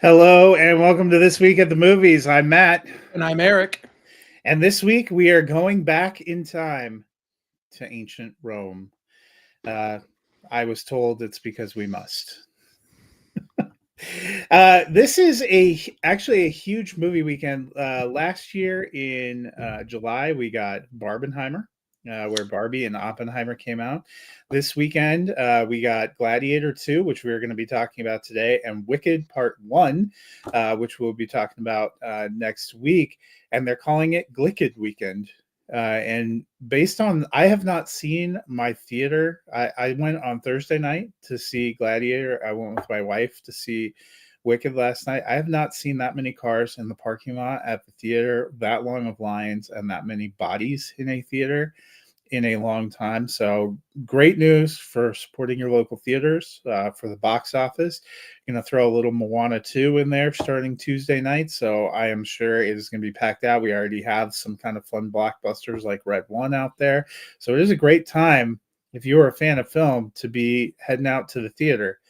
Hello and welcome to This Week at the Movies. I'm Matt, And I'm Eric. and this week we are going back in time to ancient Rome. Uh, I was told it's because we must. This is actually a huge movie weekend. Last year in July, we got Barbenheimer, where Barbie and Oppenheimer came out. This weekend, we got Gladiator II, which we're going to be talking about today, and Wicked Part 1, which we'll be talking about next week. And they're calling it Glicked Weekend. And based on, I have not seen my theater. I went on Thursday night to see Gladiator. I went with my wife to see Wicked last night. I have not seen that many cars in the parking lot at the theater, that long of lines, and that many bodies in a theater in a long time. So great news for supporting your local theaters, for the box office. Going to throw a little Moana 2 in there starting Tuesday night. So I am sure it is going to be packed out. We already have some kind of fun blockbusters like Red One out there. So it is a great time, if you're a fan of film, to be heading out to the theater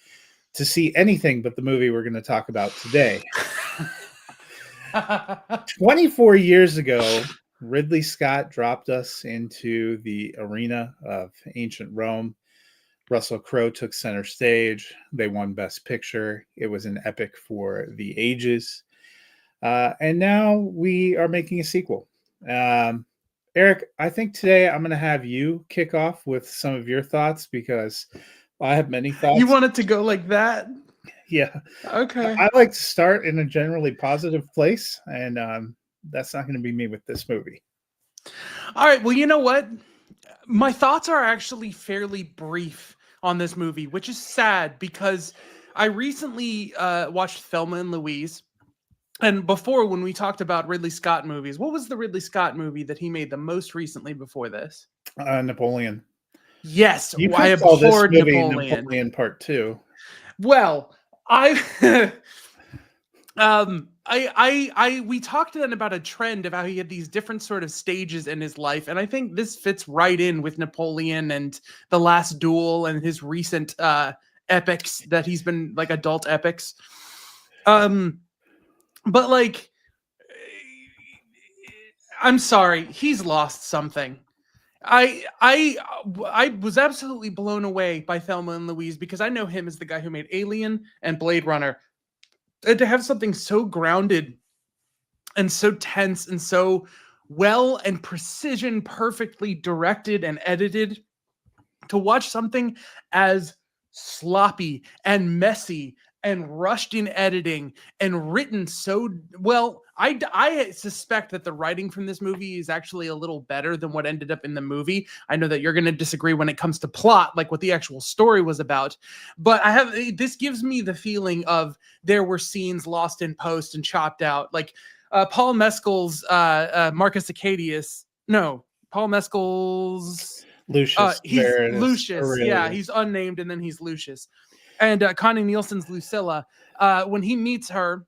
to see anything but the movie we're going to talk about today. 24 years ago, Ridley Scott dropped us into the arena of ancient Rome. Russell Crowe took center stage. They won Best Picture. It was an epic for the ages. And now we are making a sequel. Eric, I think today I'm going to have you kick off with some of your thoughts because I have many thoughts. You want it to go like that? Yeah. Okay. I like to start in a generally positive place, and that's not going to be me with this movie. All right. Well, you know what? My thoughts are actually fairly brief on this movie, which is sad because I recently watched Thelma and Louise. And before, when we talked about Ridley Scott movies, what was the Ridley Scott movie that he made the most recently before this? Napoleon. Yes, You I could call this abhorred movie Napoleon. Part 2. Well, we talked then about a trend of how he had these different sort of stages in his life, and I think this fits right in with Napoleon and The Last Duel and his recent epics that he's been like adult epics. But like, I'm sorry, he's lost something. I was absolutely blown away by Thelma and Louise because I know him as the guy who made Alien and Blade Runner. And to have something so grounded and so tense and so well and precision perfectly directed and edited, to watch something as sloppy and messy and rushed in editing and written so well. I suspect that the writing from this movie is actually a little better than what ended up in the movie. I know that you're going to disagree when it comes to plot, like what the actual story was about. But this gives me the feeling of there were scenes lost in post and chopped out. Like Paul Mescal's Marcus Acadius. No, Paul Mescal's Lucius. he's Lucius. Lucius. Yeah, he's unnamed and then he's Lucius. And Connie Nielsen's Lucilla, when he meets her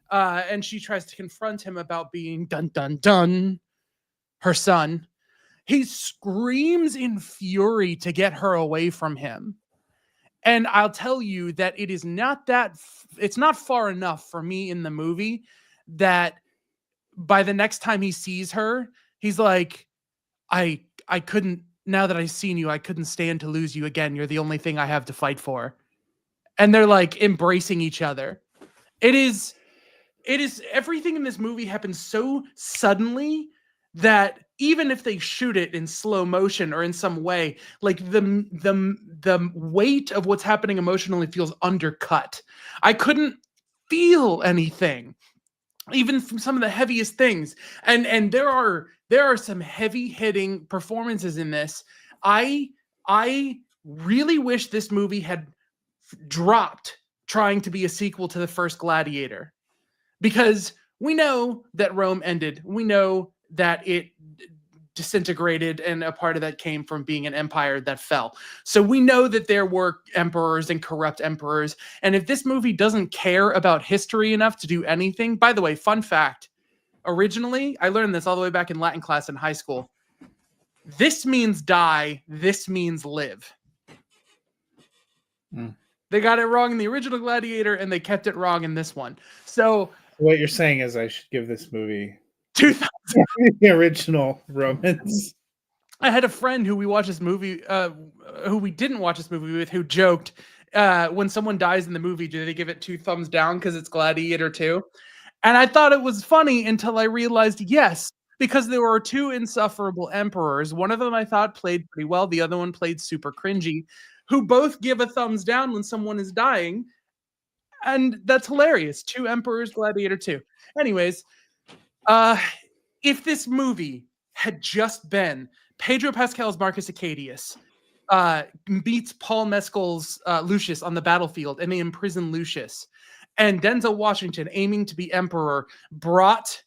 and she tries to confront him about being her son, he screams in fury to get her away from him. And I'll tell you that it is not it's not far enough for me in the movie that by the next time he sees her, he's like, I couldn't, now that I've seen you, I couldn't stand to lose you again. You're the only thing I have to fight for. And they're like embracing each other. It is everything in this movie happens so suddenly that even if they shoot it in slow motion or in some way, like the weight of what's happening emotionally feels undercut. I couldn't feel anything, even from some of the heaviest things. And there are some heavy hitting performances in this. I really wish this movie had dropped trying to be a sequel to the first Gladiator, because we know that Rome ended. We know that it disintegrated, and a part of that came from being an empire that fell. So we know that there were emperors and corrupt emperors. And if this movie doesn't care about history enough to do anything, by the way, fun fact, originally, I learned this all the way back in Latin class in high school. This means die. This means live. They got it wrong in the original Gladiator, and they kept it wrong in this one. So What you're saying is I should give this movie 2000. the original Romans. I had a friend who we watched this movie, who we didn't watch this movie with, who joked, when someone dies in the movie, do they give it 2 thumbs down because it's Gladiator 2? And I thought it was funny until I realized, yes, because there were 2 insufferable emperors. One of them I thought played pretty well. The other one played super cringy, who both give a thumbs down when someone is dying. And that's hilarious. 2 emperors, Gladiator 2. Anyways, if this movie had just been Pedro Pascal's Marcus Acadius meets Paul Mescal's Lucius on the battlefield, and they imprison Lucius, and Denzel Washington, aiming to be emperor, brought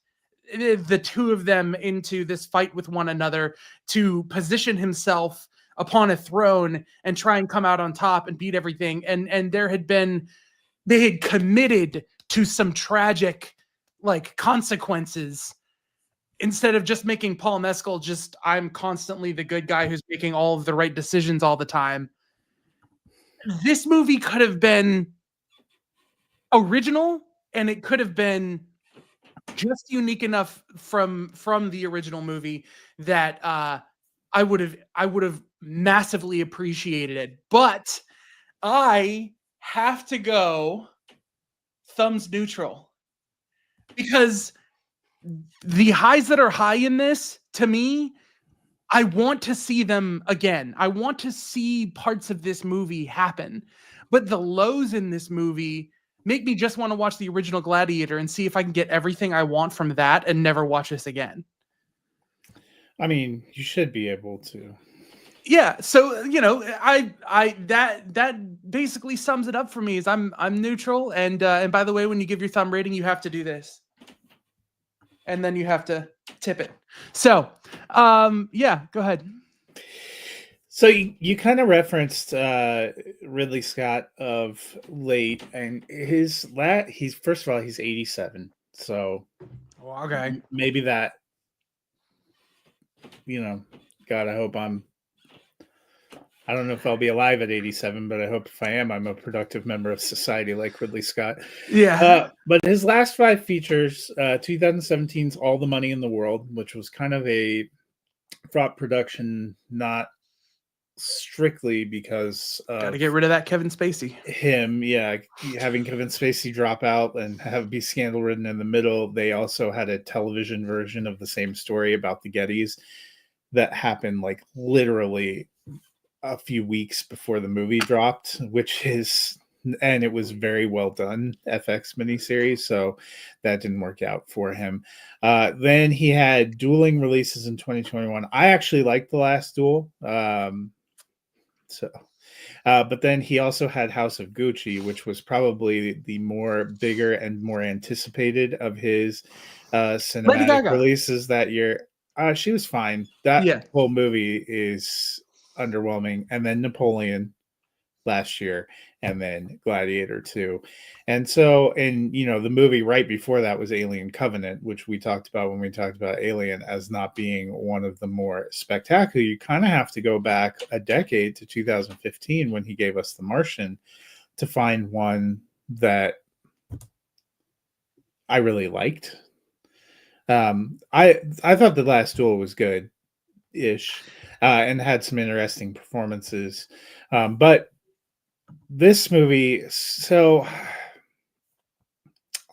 the 2 of them into this fight with one another to position himself upon a throne and try and come out on top and beat everything. And they had committed to some tragic like consequences, instead of just making Paul Mescal just, I'm constantly the good guy who's making all of the right decisions all the time. This movie could have been original, and it could have been just unique enough from the original movie that I would have massively appreciated it. But I have to go thumbs neutral, because the highs that are high in this, to me, I want to see them again. I want to see parts of this movie happen. But the lows in this movie make me just want to watch the original Gladiator and see if I can get everything I want from that and never watch this again. I mean, you should be able to. Yeah, so I that basically sums it up for me. Is I'm neutral, and by the way, when you give your thumb rating, you have to do this, and then you have to tip it. So, yeah, go ahead. So you kind of referenced Ridley Scott of late, and he's first of all, he's 87. So Okay. maybe that, God, I don't know if I'll be alive at 87, but I hope if I am, I'm a productive member of society like Ridley Scott. Yeah. But his last 5 features, 2017's All the Money in the World, which was kind of a fraught production, not strictly because Got to get rid of that Kevin Spacey. Him, yeah, having Kevin Spacey drop out and be scandal ridden in the middle. They also had a television version of the same story about the Gettys that happened like literally a few weeks before the movie dropped, and it was very well done FX miniseries, so that didn't work out for him. Then he had dueling releases in 2021. I actually liked The Last Duel. But then he also had House of Gucci, which was probably the more bigger and more anticipated of his cinematic releases that year. She was fine. That whole movie is underwhelming. And then Napoleon last year, and then Gladiator II. And so, the movie right before that was Alien Covenant, which we talked about when we talked about Alien as not being one of the more spectacular. You kind of have to go back a decade to 2015 when he gave us The Martian to find one that I really liked. I thought The Last Duel was good-ish, and had some interesting performances. But this movie, so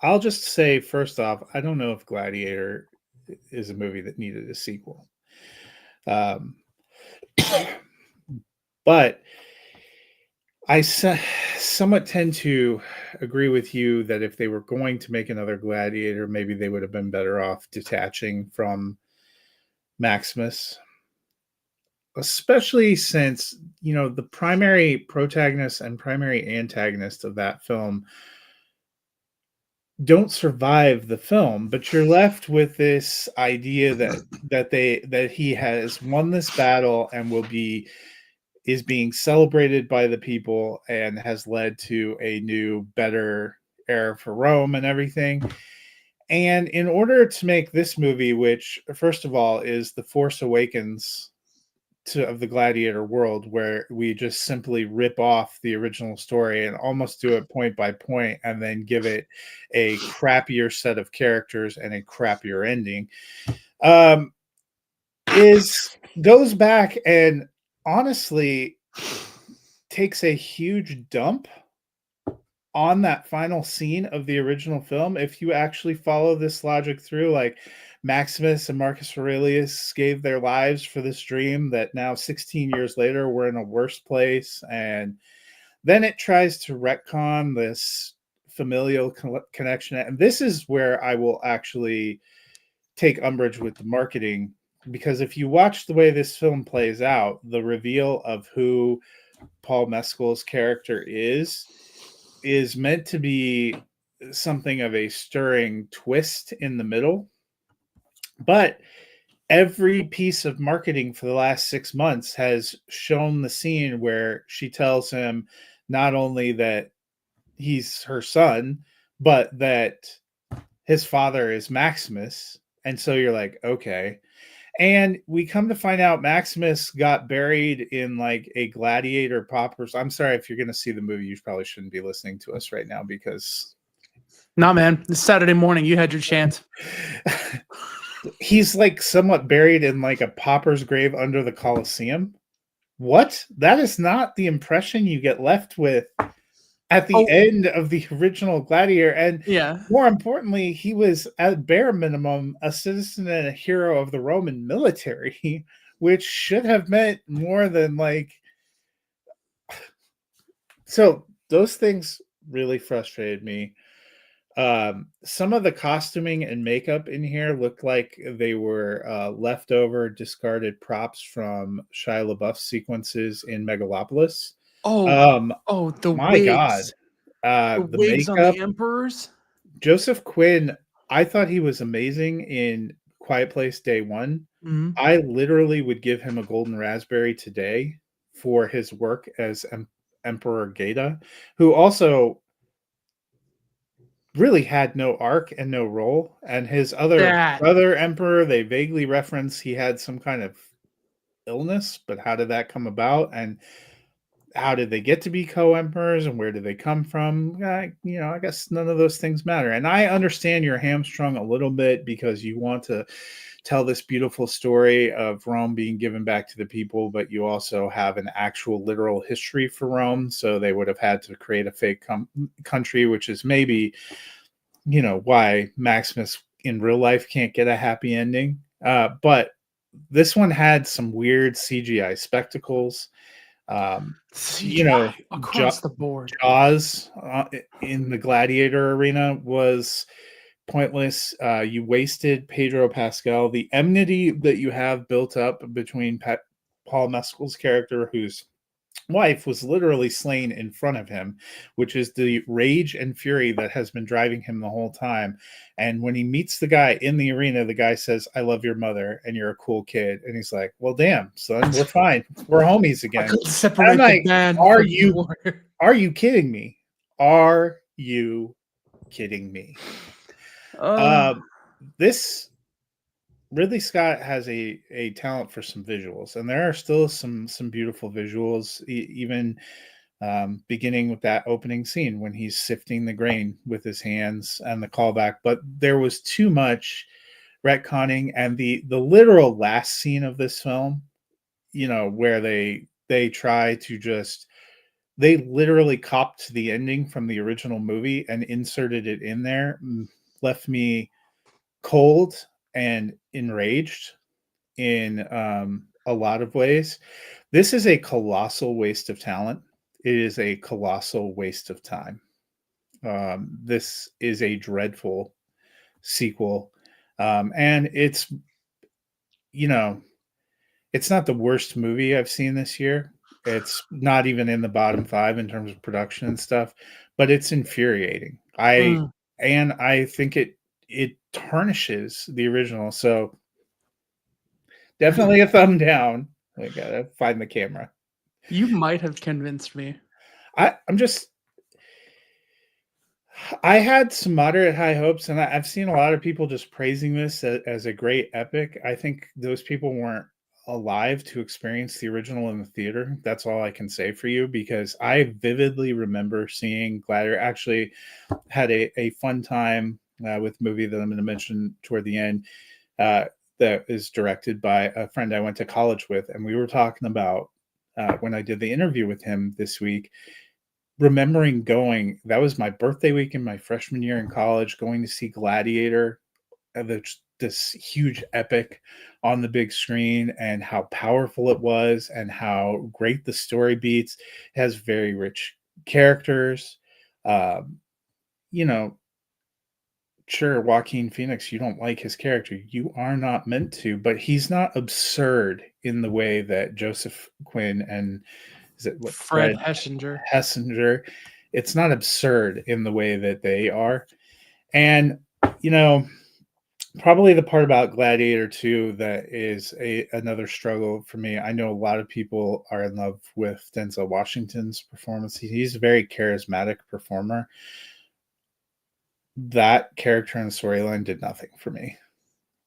I'll just say first off, I don't know if Gladiator is a movie that needed a sequel. But I somewhat tend to agree with you that if they were going to make another Gladiator, maybe they would have been better off detaching from Maximus. Especially since, the primary protagonist and primary antagonist of that film don't survive the film, but you're left with this idea that he has won this battle and is being celebrated by the people and has led to a new, better era for Rome and everything. And in order to make this movie, which first of all is The Force Awakens of the Gladiator world, where we just simply rip off the original story and almost do it point by point, and then give it a crappier set of characters and a crappier ending, um, is goes back and honestly takes a huge dump on that final scene of the original film. If you actually follow this logic through, like, Maximus and Marcus Aurelius gave their lives for this dream that now 16 years later we're in a worse place, and then it tries to retcon this familial connection. And this is where I will actually take umbrage with the marketing, because if you watch the way this film plays out, the reveal of who Paul Mescal's character is meant to be something of a stirring twist in the middle. But every piece of marketing for the last 6 months has shown the scene where she tells him not only that he's her son, but that his father is Maximus. And so you're like, okay. And we come to find out Maximus got buried in like a gladiator paupers. I'm sorry, if you're going to see the movie, you probably shouldn't be listening to us right now, because Nah, man, it's Saturday morning. You had your chance. he's like somewhat buried in like a pauper's grave under the Colosseum. What? That is not the impression you get left with at the end of the original Gladiator. And yeah. more importantly, he was at bare minimum a citizen and a hero of the Roman military, which should have meant more than like. So those things really frustrated me. Some of the costuming and makeup in here looked like they were leftover discarded props from Shia LaBeouf's sequences in Megalopolis. Oh, Um, the my God. wigs. The The wigs on makeup, the emperors. Joseph Quinn, I thought he was amazing in Quiet Place Day One. Mhm. I literally would give him a golden raspberry today for his work as Emperor Geta, who also really had no arc and no role. And his other That brother emperor, they vaguely reference he had some kind of illness, but how did that come about? And how did they get to be co-emperors, and where did they come from? I guess none of those things matter. And I understand you're hamstrung a little bit because you want to tell this beautiful story of Rome being given back to the people, but you also have an actual literal history for Rome. So they would have had to create a fake country, which is maybe, why Maximus in real life can't get a happy ending. But this one had some weird CGI spectacles. CGI across the board. Jaws in the Gladiator arena was pointless. You wasted Pedro Pascal. The enmity that you have built up between Paul Mescal's character, whose wife was literally slain in front of him, which is the rage and fury that has been driving him the whole time. And when he meets the guy in the arena, the guy says, "I love your mother and you're a cool kid." And he's like, "Well, damn, son, we're fine. We're homies I again." couldn't And I'm separate the like, man are from the you warrior. are you kidding me? Are you kidding me? Uh, Um, this Ridley Scott has a talent for some visuals, and there are still some beautiful visuals, even beginning with that opening scene when he's sifting the grain with his hands and the callback. But there was too much retconning, and the literal last scene of this film, where they try to just they literally copped the ending from the original movie and inserted it in there, left me cold and enraged in a lot of ways. This is a colossal waste of talent. It is a colossal waste of time. This is a dreadful sequel. And you know, it's not the worst movie I've seen this year. It's not even in the bottom five in terms of production and stuff, but it's infuriating. mm. I think it tarnishes the original. So definitely a thumb down. I gotta find the camera. You might have convinced me. I'm just I had some moderate high hopes, and I've seen a lot of people just praising this as a great epic. I think those people weren't alive to experience the original in the theater. That's all I can say for you, because I vividly remember seeing Gladiator. Actually, had a fun time with a movie that I'm going to mention toward the end. Uh, that is directed by a friend I went to college with, and we were talking about when I did the interview with him this week. Remembering going, that was my birthday week in my freshman year in college, going to see Gladiator, this huge epic on the big screen, and how powerful it was and how great the story beats. It has very rich characters. Um, you know, sure, Joaquin Phoenix, you don't like his character. You are not meant to, but he's not absurd in the way that Joseph Quinn and is it what Fred Fred Hessinger. Hessinger, it's not absurd in the way that they are. And, you know, probably the part about Gladiator II that is another struggle for me. I know a lot of people are in love with Denzel Washington's performance. He's a very charismatic performer. That character and storyline did nothing for me.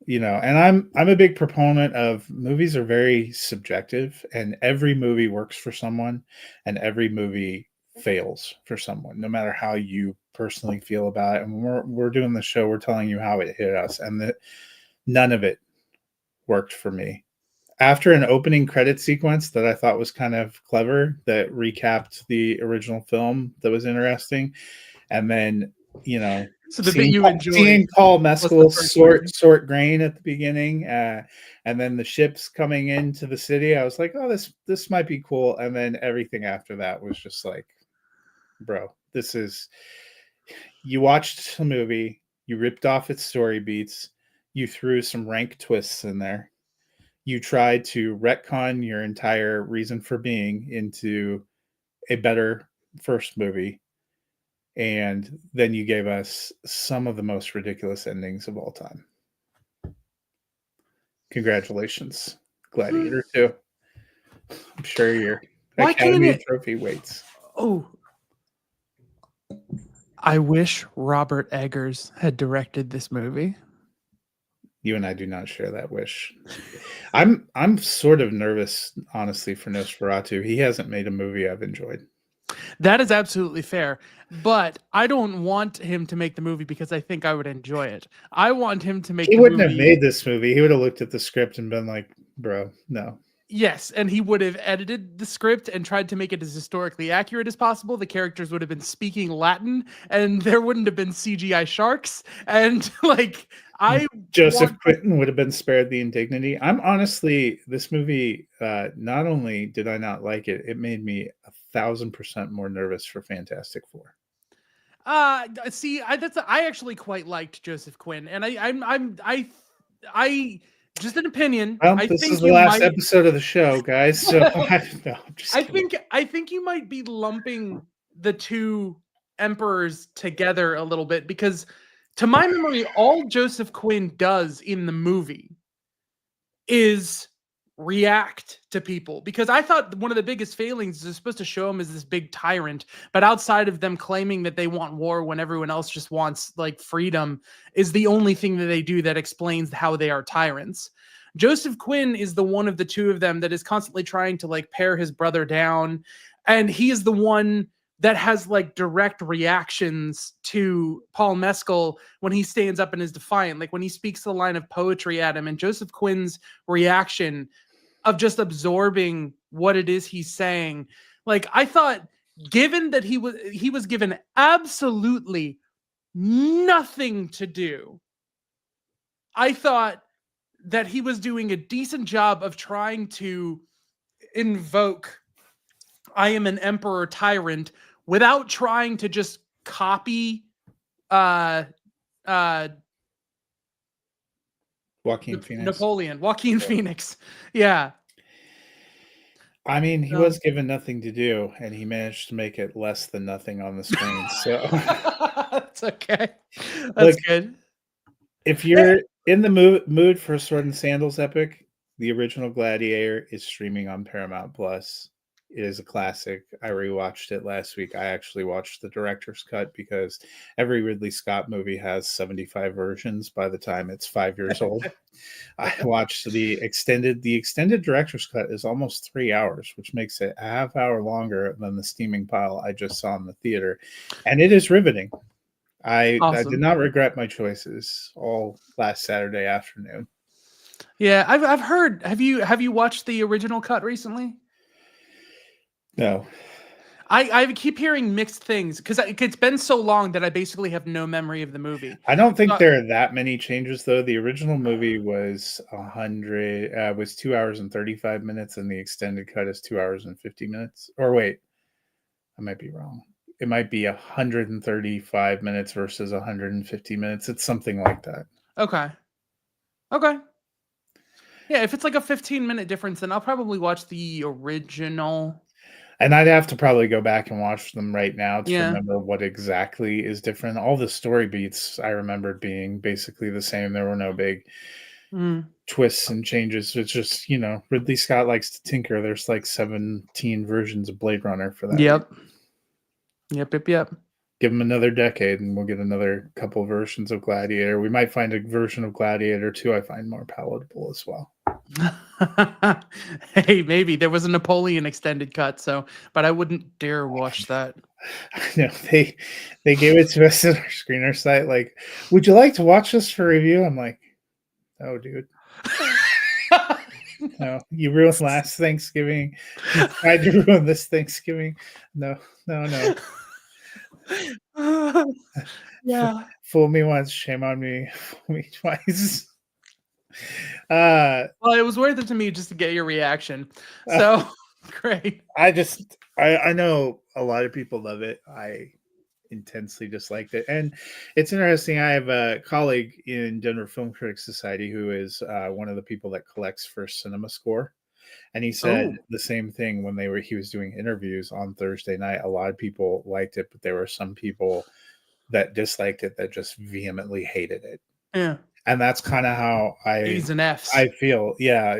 And I'm a big proponent of movies are very subjective, and every movie works for someone and every movie fails for someone, no matter how you personally feel about it. And when we're doing the show, we're telling you how it hit us, and that none of it worked for me. After an opening credit sequence that I thought was kind of clever, that recapped the original film, that was interesting, and then So the bit seeing you enjoyed seeing Paul was the Mescal first movie. sort grain at the beginning, and then the ships coming into the city, I was like, oh, this might be cool. And then everything after that was just like, bro, you watched a movie, you ripped off its story beats, you threw some rank twists in there, you tried to retcon your entire reason for being into a better first movie, and then you gave us some of the most ridiculous endings of all time. Congratulations, Gladiator II. I'm sure your Why can't Academy it? Trophy waits. Oh, I wish Robert Eggers had directed this movie. You and I do not share that wish. I'm sort of nervous, honestly, for Nosferatu. He hasn't made a movie I've enjoyed. That is absolutely fair. But I don't want him to make the movie because I think I would enjoy it. I want him to make He the wouldn't have movie. made this movie. He would have looked at the script and been like, bro, no. Yes, and he would have edited the script and tried to make it as historically accurate as possible. The characters would have been speaking Latin, and there wouldn't have been CGI sharks. And like, I Joseph want. Quinton would have been spared the indignity. I'm honestly, this movie, not only did I not like it, it made me 1,000% more nervous for Fantastic Four. See, I actually quite liked Joseph Quinn, and I just an opinion. Well, I this is think the you last might. episode of the show, guys. So no, I'm just kidding. I think you might be lumping the two emperors together a little bit because, to my memory, all Joseph Quinn does in the movie is react to people, because I thought one of the biggest failings is supposed to show him as this big tyrant, but outside of them claiming that they want war when everyone else just wants like freedom is the only thing that they do that explains how they are tyrants. Joseph Quinn is the one of the two of them that is constantly trying to like pare his brother down, and he is the one that has like direct reactions to Paul Mescal when he stands up and is defiant, like when he speaks the line of poetry at him, and Joseph Quinn's reaction of just absorbing what it is he's saying. Like, I thought, given that he was given absolutely nothing to do, I thought that he was doing a decent job of trying to invoke I am an emperor tyrant without trying to just copy uh uh Joaquin Phoenix. Joaquin Phoenix. Yeah. I mean, he So was given nothing to do, and he managed to make it less than nothing on the screen. So, that's okay. That's look, good. if you're in the mood for a Sword and Sandals epic, the original Gladiator is streaming on Paramount Plus. It is a classic. I rewatched it last week. I actually watched the director's cut because every Ridley Scott movie has 75 versions by the time it's 5 years old. I watched the extended director's cut is almost 3 hours, which makes it a half hour longer than the steaming pile I just saw in the theater. And it is riveting. I did Awesome. not regret my choices all last Saturday afternoon. Yeah, I've heard. Have you watched the original cut recently? No, I keep hearing mixed things because it's been so long that I basically have no memory of the movie. I don't think Uh, there are that many changes though. The original movie was 2 hours and 35 minutes, and the extended cut is 2 hours and 50 minutes. Or wait, I might be wrong. It might be 135 minutes versus 150 minutes. It's something like that. okay. Okay. Yeah, if it's like a 15-minute difference, then I'll probably watch the original. And I'd have to probably go back and watch them right now to Yeah. remember what exactly is different. All the story beats I remembered being basically the same. There were no big Mm. twists and changes. It's just, Ridley Scott likes to tinker. There's like 17 versions of Blade Runner for that reason. Yep. Yep. Give him another decade and we'll get another couple versions of Gladiator. We might find a version of Gladiator II I find more palatable as well. Hey, maybe there was a Napoleon extended cut, but I wouldn't dare watch that. They gave it to us at our screener site. Like, would you like to watch this for review? I'm like, oh, dude. No, you ruined last Thanksgiving. You tried to ruin this Thanksgiving. No. Yeah. Fool me once, shame on me. Fool me twice. Well, it was worth it to me just to get your reaction. So great. I know a lot of people love it. I intensely disliked it, and it's interesting. I have a colleague in Denver Film Critics Society who is one of the people that collects for Cinema Score, and he said Oh, the same thing when he was doing interviews on Thursday night. A lot of people liked it, but there were some people that disliked it that just vehemently hated it. yeah. And that's kind of how A's and F's. I feel. Yeah,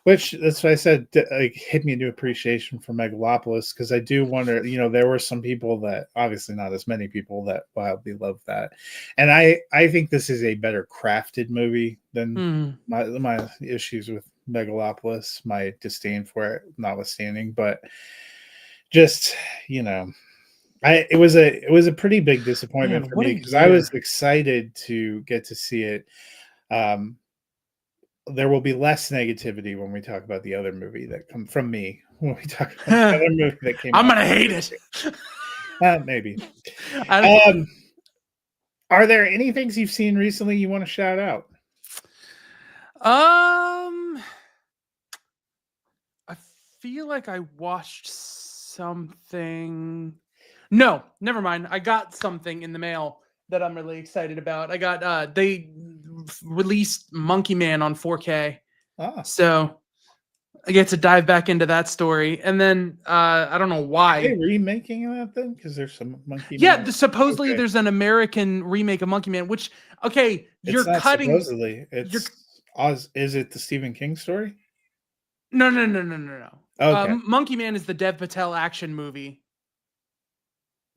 which that's what I said, like, hit me into appreciation for Megalopolis, because I do wonder, there were some people that, obviously not as many people, that wildly love that. And I think this is a better crafted movie than Mm. my issues with Megalopolis, my disdain for it notwithstanding, but just, it was a pretty big disappointment Man, for what me a because I was year. excited to get to see it. There will be less negativity when we talk about the other movie that come from me when we talk about the other movie that came I'm out. gonna hate it. Maybe. I, Are there any things you've seen recently you want to shout out? I feel like I watched something. No, never mind. I got something in the mail that I'm really excited about. I got they released Monkey Man on 4K. Ah, So I get to dive back into that story. And then I don't know are they why. remaking that then? Because there's some Monkey Yeah, Man. supposedly Okay. there's an American remake of Monkey Man, which okay, It's you're not cutting supposedly. you're It's Oz. Is it the Stephen King story? no. Okay. Monkey Man is the Dev Patel action movie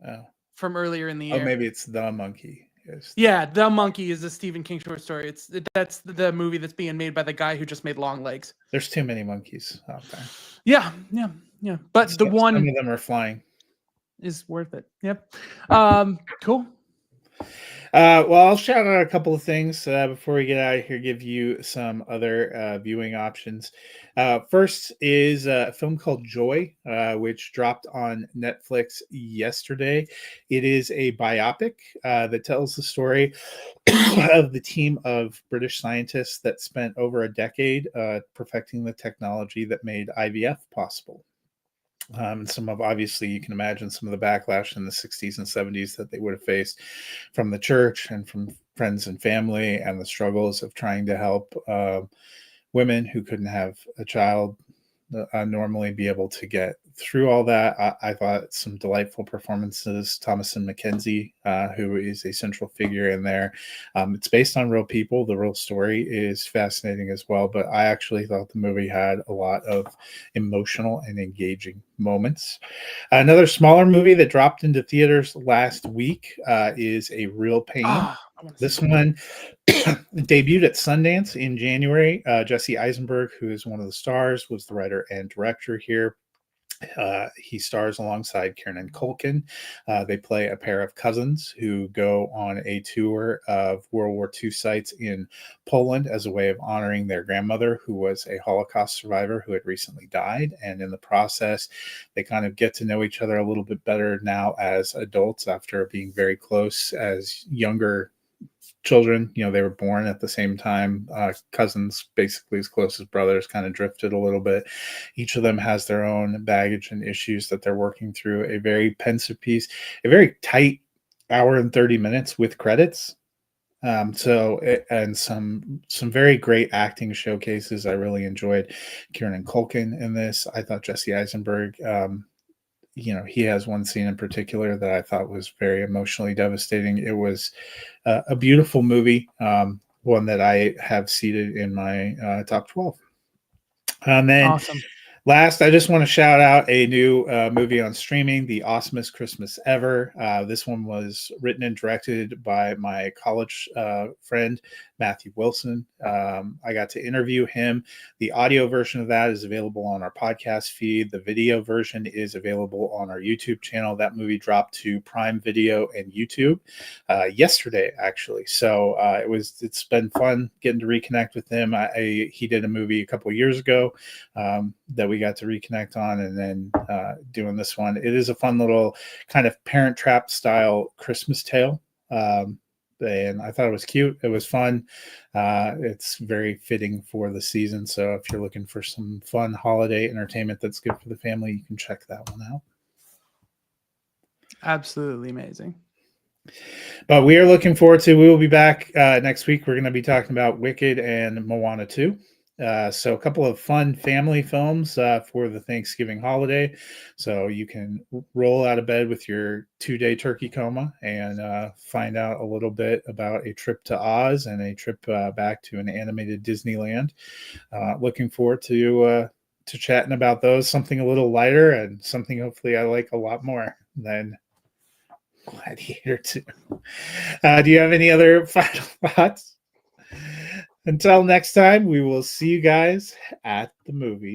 Oh. from earlier in the Oh, year. maybe it's The Monkey. Yes. Yeah, The Monkey is a Stephen King short story. That's the movie that's being made by the guy who just made Long Legs. There's too many monkeys out there. Yeah. But the Some one of them are flying. is worth it. Yep. Cool. Well, I'll shout out a couple of things before we get out of here, give you some other viewing options. First is a film called Joy, which dropped on Netflix yesterday. It is a biopic that tells the story of the team of British scientists that spent over a decade perfecting the technology that made IVF possible. Obviously, you can imagine some of the backlash in the 60s and 70s that they would have faced from the church and from friends and family, and the struggles of trying to help women who couldn't have a child normally be able to get through all that, I thought some delightful performances. Thomasin McKenzie, who is a central figure in there. It's based on real people. The real story is fascinating as well. But I actually thought the movie had a lot of emotional and engaging moments. Another smaller movie that dropped into theaters last week is A Real Pain. I want to see This that. one debuted at Sundance in January. Jesse Eisenberg, who is one of the stars, was the writer and director here. He stars alongside Kieran Culkin. They play a pair of cousins who go on a tour of World War II sites in Poland as a way of honoring their grandmother, who was a Holocaust survivor who had recently died. And in the process, they kind of get to know each other a little bit better now as adults after being very close as younger children. They were born at the same time. Cousins, basically as close as brothers, kind of drifted a little bit. Each of them has their own baggage and issues that they're working through. A very pensive piece, a very tight hour and 30 minutes with credits. And some very great acting showcases. I really enjoyed Kieran Culkin in this. I thought Jesse Eisenberg, he has one scene in particular that I thought was very emotionally devastating. It was a beautiful movie, one that I have seated in my top 12. And then Awesome. last, I just want to shout out a new movie on streaming, The Awesomest Christmas Ever. This one was written and directed by my college friend, Matthew Wilson. I got to interview him. The audio version of that is available on our podcast feed. The video version is available on our YouTube channel. That movie dropped to Prime Video and YouTube yesterday, actually. So it's been fun getting to reconnect with him. He did a movie a couple of years ago that we got to reconnect on, and then doing this one. It is a fun little kind of Parent Trap style Christmas tale. And I thought it was cute. It was fun. It's very fitting for the season. So if you're looking for some fun holiday entertainment that's good for the family, you can check that one out. Absolutely amazing. But we are looking forward to, we will be back next week. We're going to be talking about Wicked and Moana 2. So a couple of fun family films for the Thanksgiving holiday. So you can roll out of bed with your 2-day turkey coma and find out a little bit about a trip to Oz and a trip back to an animated Disneyland. Looking forward to chatting about those. Something a little lighter and something hopefully I like a lot more than Gladiator 2. Do you have any other final thoughts? Until next time, we will see you guys at the movies.